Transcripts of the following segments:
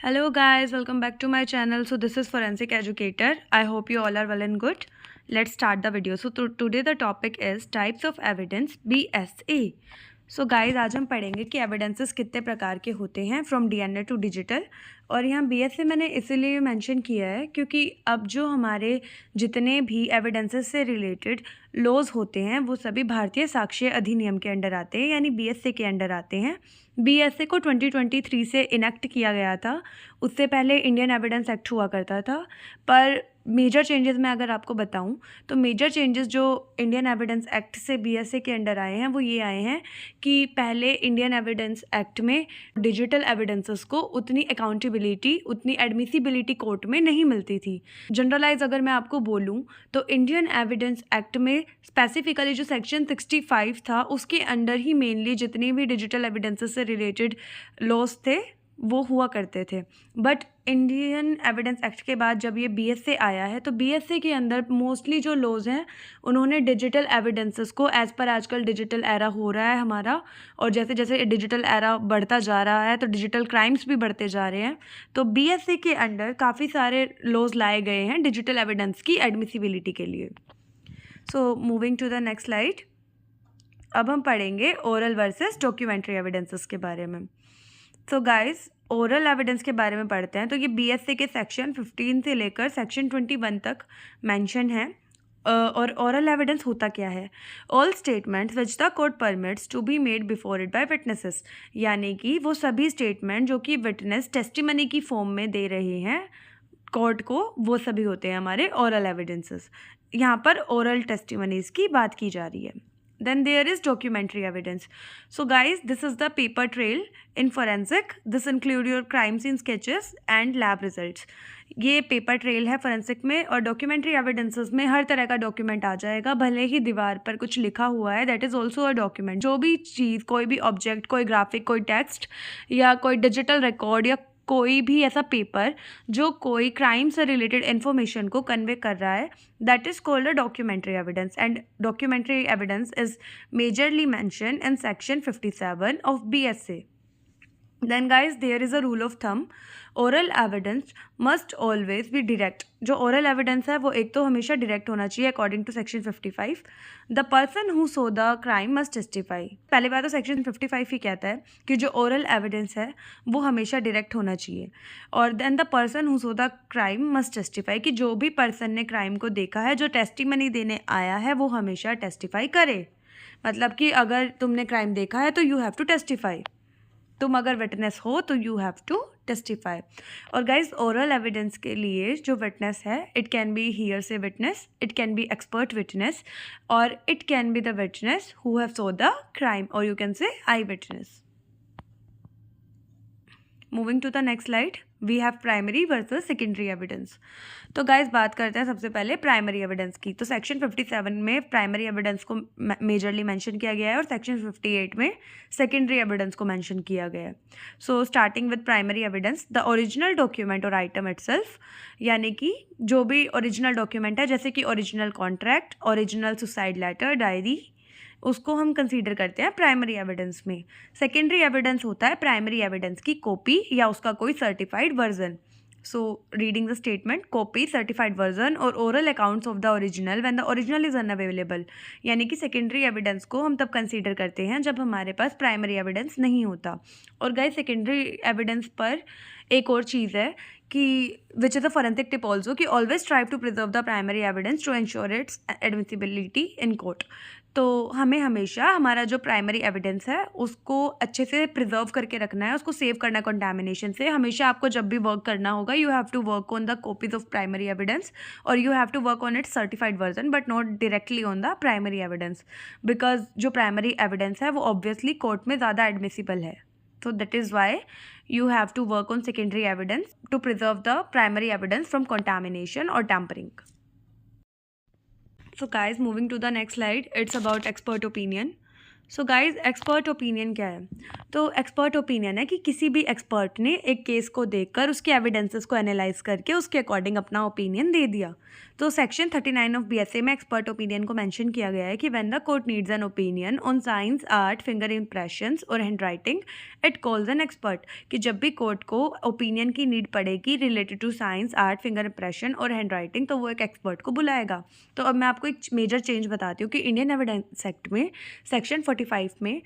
Hello guys, welcome back to my channel. So this is Forensic Educator. I hope you all are well and good. Let's start the video. So today the topic is types of evidence BSA. So guys आज हम पढ़ेंगे कि evidences कितने प्रकार के होते हैं from DNA to digital. और यहाँ बीएसए मैंने इसीलिए मेंशन किया है क्योंकि अब जो हमारे जितने भी एविडेंसेस से रिलेटेड लॉज होते हैं वो सभी भारतीय साक्ष्य अधिनियम के अंडर आते हैं, यानी बीएसए के अंडर आते हैं। बीएसए को 2023 से इनेक्ट किया गया था। उससे पहले इंडियन एविडेंस एक्ट हुआ करता था, पर मेजर चेंजेस मैं अगर आपको बताऊं तो मेजर चेंजेस जो इंडियन एविडेंस एक्ट से बीएसए के अंडर आए हैं वो ये आए हैं कि पहले इंडियन एविडेंस एक्ट में डिजिटल एविडेंसेस को उतनी अकाउंटेबिलिटी, उतनी एडमिसिबिलिटी कोर्ट में नहीं मिलती थी। जनरलाइज अगर मैं आपको बोलूं तो इंडियन एविडेंस एक्ट में स्पेसिफिकली जो सेक्शन 65 था उसके अंडर ही मेनली जितनी भी डिजिटल एविडेंसेस से रिलेटेड लॉज थे वो हुआ करते थे। बट इंडियन एविडेंस एक्ट के बाद जब ये बीएसए आया है तो बीएसए के अंदर मोस्टली जो लॉज हैं उन्होंने डिजिटल एविडेंसेस को, एज़ पर आजकल डिजिटल एरा हो रहा है हमारा, और जैसे जैसे डिजिटल एरा बढ़ता जा रहा है तो डिजिटल क्राइम्स भी बढ़ते जा रहे हैं, तो बीएसए के अंडर काफ़ी सारे लॉज लाए गए हैं डिजिटल एविडेंस की एडमिसिबिलिटी के लिए। So moving to the next slide, अब हम पढ़ेंगे ओरल वर्सेस डॉक्यूमेंट्री एविडेंसेस के बारे में। सो गाइस ओरल एविडेंस के बारे में पढ़ते हैं। तो ये बीएसए के सेक्शन 15 से लेकर सेक्शन 21 तक मेंशन है। और ओरल एविडेंस होता क्या है? All statements which the court permits to be made before it by witnesses, यानी कि वो सभी स्टेटमेंट जो कि विटनेस टेस्टिमनी की फॉर्म में दे रहे हैं कोर्ट को, वो सभी होते हैं हमारे ओरल एविडेंसेस। यहाँ पर ओरल टेस्टिमनीज की बात की जा रही है। Then there is documentary evidence. So guys, this is the paper trail in forensic. This include your crime scene sketches and lab results. ये पेपर ट्रेल है फोरेंसिक में, और डॉक्यूमेंट्री एविडेंसेस में हर तरह का डॉक्यूमेंट आ जाएगा, भले ही दीवार पर कुछ लिखा हुआ है, that is also a document. जो भी चीज़, कोई भी ऑब्जेक्ट, कोई ग्राफिक, कोई टेक्स्ट या कोई डिजिटल रिकॉर्ड या कोई भी ऐसा पेपर जो कोई क्राइम से रिलेटेड इन्फॉर्मेशन को कन्वे कर रहा है, that is called a documentary evidence. And documentary evidence is majorly mention in section 57 of BSA. Then guys, there is a rule of thumb. Oral evidence must always be direct. जो oral evidence है वो एक तो हमेशा direct होना चाहिए according to section 55। The person who saw the crime must testify. पहली बात तो सेक्शन 55 ही कहता है कि जो ओरल एविडेंस है वो हमेशा डायरेक्ट होना चाहिए। और then the person who saw the crime must testify, कि जो भी पर्सन ने क्राइम को देखा है, जो टेस्टिमनी देने आया है, वो हमेशा टेस्टिफाई करे। मतलब कि अगर तुमने क्राइम देखा है तो यू हैव टू टेस्टिफाई। तुम अगर विटनेस हो तो यू हैव टू टेस्टिफाई। और गाइज ओरल एविडेंस के लिए जो विटनेस है, it can be hearsay witness, it can be expert witness, और it can be the witness who have saw the crime, और you can say eye witness. Moving to the next slide, we have primary versus secondary evidence. तो guys बात करते हैं सबसे पहले primary evidence की। तो सेक्शन 57 में प्राइमरी एविडेंस को मेजरली मेंशन किया गया है और सेक्शन 58 में सेकेंडरी एविडेंस को मेंशन किया गया है। So starting with primary evidence, the original document और आइटम इटसेल्फ, यानी कि जो भी ओरिजिनल डॉक्यूमेंट है, जैसे कि original contract, original suicide letter, diary, उसको हम कंसीडर करते हैं प्राइमरी एविडेंस में। सेकेंडरी एविडेंस होता है प्राइमरी एविडेंस की कॉपी या उसका कोई certified version. So reading the statement, copy, certified version और oral accounts of the original when the original is unavailable, यानी कि सेकेंडरी एविडेंस को हम तब कंसीडर करते हैं जब हमारे पास प्राइमरी एविडेंस नहीं होता। और गाइस सेकेंडरी एविडेंस पर एक और चीज़ है कि which is a forensic tip also, कि always try to preserve the primary evidence to ensure its admissibility in court. तो हमें हमेशा हमारा जो प्राइमरी एविडेंस है उसको अच्छे से प्रिजर्व करके रखना है, उसको सेव करना है कंटामिनेशन से। हमेशा आपको जब भी वर्क करना होगा, you have to work on the copies of primary evidence, और you have to work on its certified version, but not directly on the primary evidence, because जो प्राइमरी एविडेंस है वो ऑब्वियसली कोर्ट में ज़्यादा admissible है। So that is why you have to work on secondary evidence to preserve the primary evidence from contamination or tampering. So guys, moving to the next slide, it's about expert opinion. So guys expert opinion क्या है? तो expert opinion है कि किसी भी expert ने एक case को देखकर उसके एविडेंसेस को एनालाइज करके उसके अकॉर्डिंग अपना ओपिनियन दे दिया। तो सेक्शन 39 ऑफ BSA में एक्सपर्ट ओपिनियन को मेंशन किया गया है कि when the court needs an opinion on science, art, finger impressions और handwriting, it calls an expert. कि जब भी कोर्ट को ओपिनियन की नीड पड़ेगी related to science, art, finger impression और हैंड राइटिंग, तो वो एक एक्सपर्ट को बुलाएगा। तो अब मैं आपको एक मेजर चेंज बताती हूँ कि इंडियन एविडेंस एक्ट में सेक्शन 45 में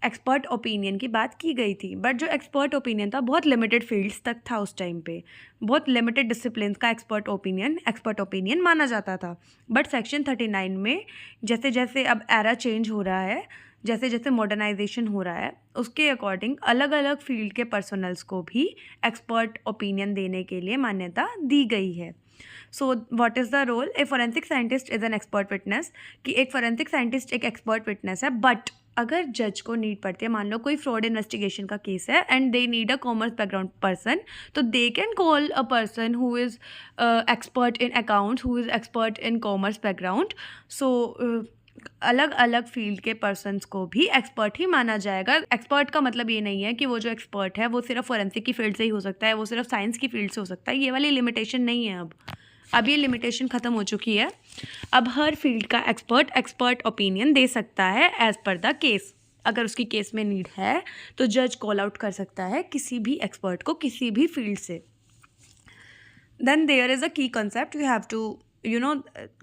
एक्सपर्ट ओपिनियन की बात की गई थी, बट जो एक्सपर्ट ओपिनियन था बहुत लिमिटेड फील्ड्स तक था उस टाइम पे, बहुत लिमिटेड डिसिप्लिन का एक्सपर्ट ओपिनियन माना जाता था। बट सेक्शन 39 में जैसे जैसे अब एरा चेंज हो रहा है, जैसे जैसे मॉडर्नाइजेशन हो रहा है, उसके अकॉर्डिंग अलग अलग फील्ड के पर्सनल्स को भी एक्सपर्ट ओपिनियन देने के लिए मान्यता दी गई है। So what is the role? A forensic scientist is an expert witness. कि एक फॉरेंसिक साइंटिस्ट एक एक्सपर्ट विटनेस है, बट अगर जज को नीड पड़ती है, मान लो कोई फ्रॉड इन्वेस्टिगेशन का केस है and they need a commerce background person, तो they can call a person who is expert in accounts, who is expert in commerce background. So अलग अलग फील्ड के पर्सन्स को भी एक्सपर्ट ही माना जाएगा। एक्सपर्ट का मतलब ये नहीं है कि वो जो एक्सपर्ट है वो सिर्फ फॉरेंसिक की फील्ड से ही हो सकता है, वो सिर्फ साइंस की फील्ड से हो सकता है, ये वाली लिमिटेशन नहीं है। अब ये लिमिटेशन ख़त्म हो चुकी है। अब हर फील्ड का एक्सपर्ट ओपिनियन दे सकता है एज पर द केस। अगर उसकी केस में नीड है तो जज कॉल आउट कर सकता है किसी भी एक्सपर्ट को किसी भी फील्ड से। Then there is a key concept you have to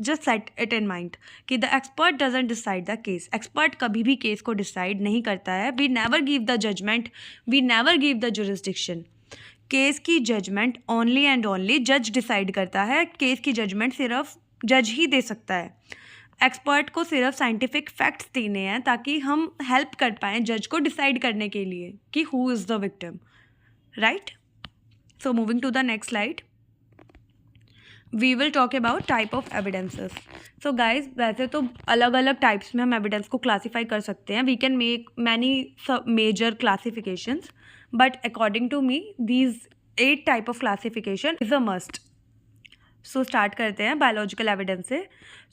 just set it in mind कि the expert doesn't decide the case. Expert कभी भी केस को डिसाइड नहीं करता है। We never give the judgement, we never give the jurisdiction. Case की judgement only and only जज decide करता है। केस की जजमेंट सिर्फ जज ही दे सकता है। एक्सपर्ट को सिर्फ साइंटिफिक फैक्ट्स देने हैं ताकि हम हेल्प कर पाएँ जज को डिसाइड करने के लिए कि who is the victim, right? So moving to the next slide, we will talk about type of evidences. So guys वैसे तो अलग अलग टाइप्स में हम एविडेंस को क्लासीफाई कर सकते हैं। We can make many major classifications, but according to me these 8 type of classification is a must. So start करते हैं बायोलॉजिकल एविडेंस से।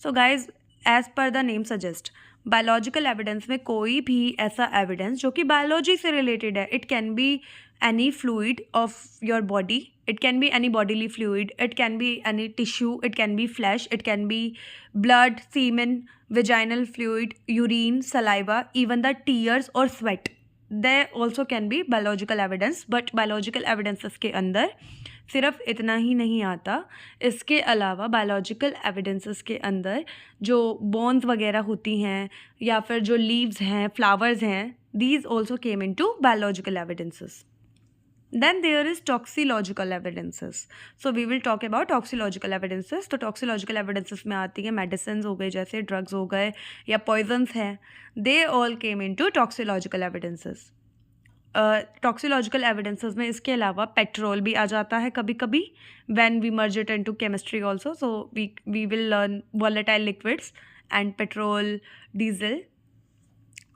So guys as per the name suggest, biological evidence में कोई भी ऐसा एविडेंस जो कि biology से रिलेटेड है। It can B any fluid of your body, it can be any bodily fluid, it can be any tissue, it can be flesh, it can be blood, semen, vaginal fluid, urine, saliva, even the tears or sweat, they also can be biological evidence। but biological evidences के अंदर सिर्फ इतना ही नहीं आता, इसके अलावा biological evidences के अंदर जो बोन्स वगैरह होती हैं या फिर जो लीव्स हैं, फ्लावर्स हैं, these also came into biological evidences। Then there is toxicological evidences. So we will talk about toxicological evidences। तो toxicological evidences में आती है medicines हो गए, जैसे drugs हो गए या poisons हैं, they all came into toxicological evidences। toxicological evidences में इसके अलावा पेट्रोल भी आ जाता है कभी कभी, when we merge it into chemistry also। so we will learn volatile liquids and petrol, diesel।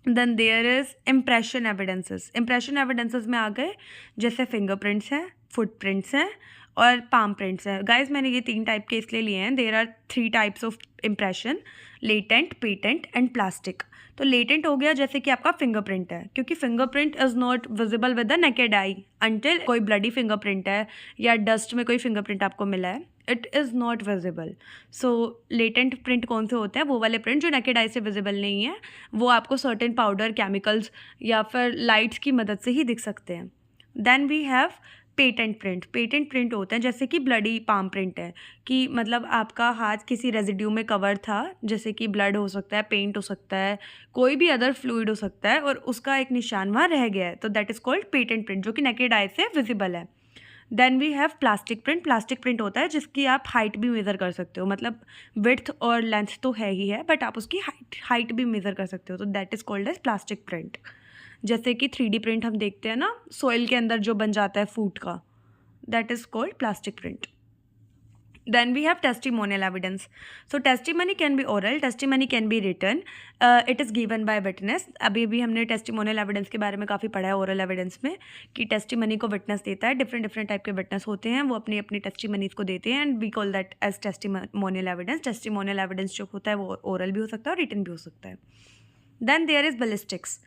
Then there is impression evidences. Impression evidences में आ गए जैसे फिंगरप्रिंट्स हैं, फुटप्रिंट्स हैं और पाम प्रिंट्स हैं। गाइस मैंने ये 3 टाइप के इसलिए लिए हैं। There are 3 types of impression, latent, patent and plastic. तो लेटेंट हो गया जैसे कि आपका फिंगरप्रिंट है, क्योंकि fingerprint is not visible with the naked eye until कोई ब्लडी फिंगरप्रिंट है या डस्ट में कोई फिंगरप्रिंट आपको मिला है, it is not visible. So latent print कौन से होते हैं? वो वाले प्रिंट जो नेकेड आई से विजिबल नहीं है, वो आपको सर्टेन पाउडर, केमिकल्स या फिर लाइट्स की मदद से ही दिख सकते हैं। Then we have patent print. Patent print होते हैं जैसे कि ब्लडी पाम प्रिंट है, कि मतलब आपका हाथ किसी रेजिड्यू में कवर था, जैसे कि ब्लड हो सकता है, पेंट हो सकता है, कोई भी अदर फ्लूइड हो सकता है, और उसका एक निशान वहाँ रह गया है, तो that is called patent print, जो कि नेकेड आई से विजिबल है। Then we have plastic print. Plastic print होता है जिसकी आप हाइट भी मेज़र कर सकते हो, मतलब विड्थ और लेंथ तो है ही है, बट आप उसकी हाइट भी मेज़र कर सकते हो, तो that is called as plastic print. जैसे कि 3D प्रिंट हम देखते हैं ना, सॉइल के अंदर जो बन जाता है फूड का, that is called plastic print. Then we have testimonial evidence. So testimony can be oral, testimony can be written, it is given by witness। अभी भी हमने testimonial evidence के बारे में काफ़ी पढ़ा है oral evidence में, कि testimony को witness देता है। different टाइप के witness होते हैं, वो अपनी अपनी testimonies को देते हैं, and we call that as testimonial evidence। testimonial evidence जो होता है वो oral भी हो सकता है और written भी हो सकता है। Then there is ballistics.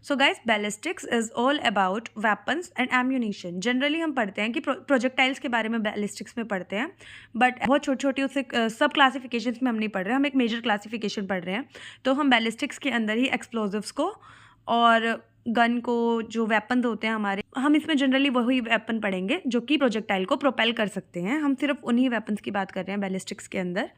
So guys, ballistics is all about weapons and ammunition. Generally हम पढ़ते हैं कि प्रोजेक्टाइल्स के बारे में बैलिस्टिक्स में पढ़ते हैं, बट बहुत छोटी छोटी उससे सब क्लासिफिकेशंस में हम नहीं पढ़ रहे हैं, हम एक मेजर क्लासिफिकेशन पढ़ रहे हैं. तो हम बैलिस्टिक्स के अंदर ही एक्सप्लोजिव्स को और गन को, जो वेपन्स होते हैं हमारे, हम इसमें जनरली वही वेपन पढ़ेंगे जो कि प्रोजेक्टाइल को प्रोपेल कर सकते हैं. हम सिर्फ उन्हीं वेपन्स की बात कर रहे हैं बैलिस्टिक्स के अंदर.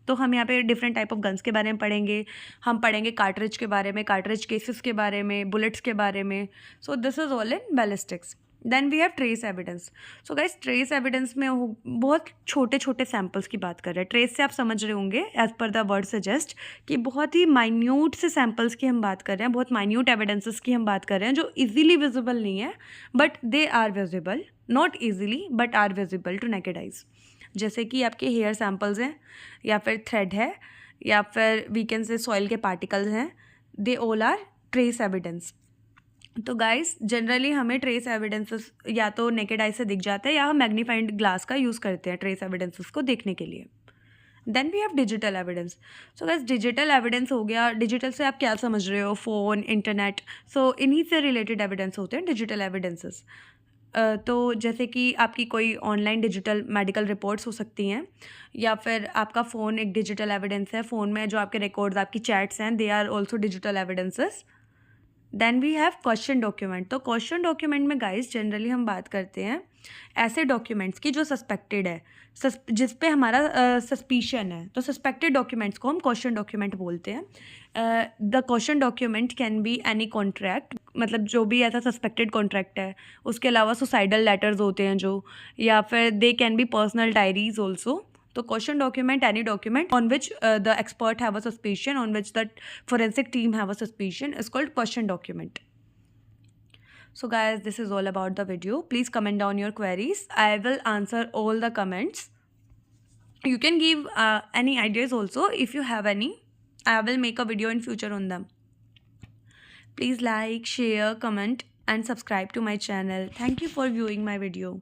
तो हम यहाँ पे डिफरेंट टाइप ऑफ गन्स के बारे में पढ़ेंगे. हम पढ़ेंगे कार्ट्रिज के बारे में, कार्ट्रिज केसेस के बारे में, बुलेट्स के बारे में. So this is all in ballistics. Then we have trace evidence. So guys, trace evidence में बहुत छोटे छोटे सैम्पल्स की बात कर रहे हैं. ट्रेस से आप समझ रहे होंगे as per the word suggest कि बहुत ही माइन्यूट से सैम्पल्स की हम बात कर रहे हैं, बहुत माइन्यूट एविडेंसेस की हम बात कर रहे हैं जो इजीली विजिबल नहीं है, but they are visible. Not easily but are visible to naked eyes. जैसे कि आपके हेयर सैम्पल्स हैं, या फिर थ्रेड है, या फिर वी कैन से सॉइल के पार्टिकल्स हैं. They all are trace evidence. तो गाइस, जनरली हमें ट्रेस एविडेंसेस या तो नेकेड आई से दिख जाता है, या हम मैग्नीफाइड ग्लास का यूज़ करते हैं ट्रेस एविडेंसेस को देखने के लिए. Then we have digital evidence. So guys, digital evidence हो गया. डिजिटल से आप क्या समझ रहे हो? Phone, internet. सो इन्हीं से रिलेटेड एविडेंस होते हैं डिजिटल एविडेंसेस. तो जैसे कि आपकी कोई ऑनलाइन डिजिटल मेडिकल रिपोर्ट्स हो सकती हैं, या फिर आपका फ़ोन एक डिजिटल एविडेंस है. फ़ोन में जो आपके रिकॉर्ड्स, आपकी चैट्स हैं, they are also digital evidences. Then we have question document. तो क्वेश्चन डॉक्यूमेंट में गाइस जनरली हम बात करते हैं ऐसे डॉक्यूमेंट्स की जो सस्पेक्टेड है, जिस पे हमारा सस्पिशन है. तो सस्पेक्टेड डॉक्यूमेंट्स को हम क्वेश्चन डॉक्यूमेंट बोलते हैं. The question document can be any contract, मतलब जो भी ऐसा सस्पेक्टेड कॉन्ट्रैक्ट है. उसके अलावा सुसाइडल लेटर्स होते हैं जो, या फिर they can be personal diaries also. तो question document, any document on which the expert have a suspicion, on which the forensic team have a suspicion, is called question document. So guys, this is all about the video. Please comment down your queries. I will answer all the comments. You can give any ideas also if you have any. I will make a video in future on them. Please like, share, comment and subscribe to my channel. Thank you for viewing my video.